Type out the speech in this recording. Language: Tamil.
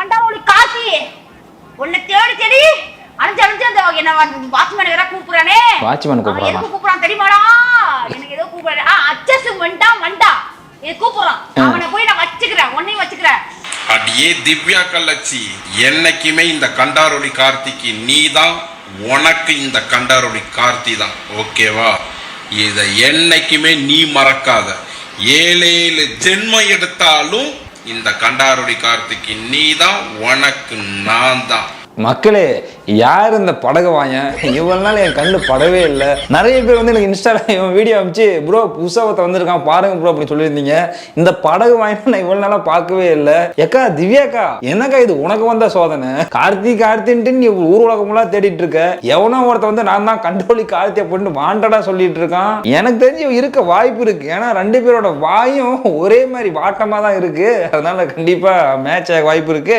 கண்டாமொழி காசி உன்னை தேடி தேடி அலைஞ்சு அந்த என்ன வாட்ச்மேன் வேற கூப்பிடுறானே. வாட்ச்மேன் கூப்பிடுறான். எதுக்கு கூப்பிடுறான் தெரியுமாடா? எனக்கு ஏதோ கூப்பிடுறான். அச்சஸ் மண்டா இது கூப்பிடுறான். அவனை போய் நான் வச்சுக்கிறேன், உன்னையும் வச்சுக்கிறேன். அடியே திவ்யா கள்ளச்சி, என்னைக்குமே இந்த கண்டாரொளி கார்த்திக்கு நீ தான், உனக்கு இந்த கண்டாரொளி கார்த்தி தான். ஓகேவா? இதை என்னைக்குமே நீ மறக்காத. 7 ஜென்மம் எடுத்தாலும் இந்த கண்டாரொளி கார்த்திக்கு நீ தான், உனக்கு நான் தான். மக்களே, யார் இந்த படகு வாயன்? இவ்வளவு நாள் என் கண்ணு படவே இல்லை. நிறைய பேர் வந்து எனக்கு இன்ஸ்டால இவன் வீடியோ அனுப்பிச்சு ப்ரோ புதுசாக வந்திருக்கான் பாருங்க ப்ரோ அப்படின்னு சொல்லியிருந்தீங்க. இந்த படகு வாயன் நான் இவ்வளவு நாளா பார்க்கவே இல்லை. ஏக்கா திவ்யாக்கா, என்னக்கா இது உனக்கு வந்த சோதனை? கார்த்தின்ட்டு நீ ஊர் உலகமெல்லாம் தேடிட்டு இருக்க. எவனோ ஒருத்த வந்து நான் தான் கண்டோலி கார்த்தியை போட்டு வாண்டடா சொல்லிட்டு இருக்கான். எனக்கு தெரிஞ்சு இருக்க வாய்ப்பு இருக்கு. ஏன்னா 2 பேரோட வாயும் ஒரே மாதிரி வாட்டமா தான் இருக்கு. அதனால கண்டிப்பா மேட்ச் ஆக வாய்ப்பு இருக்கு.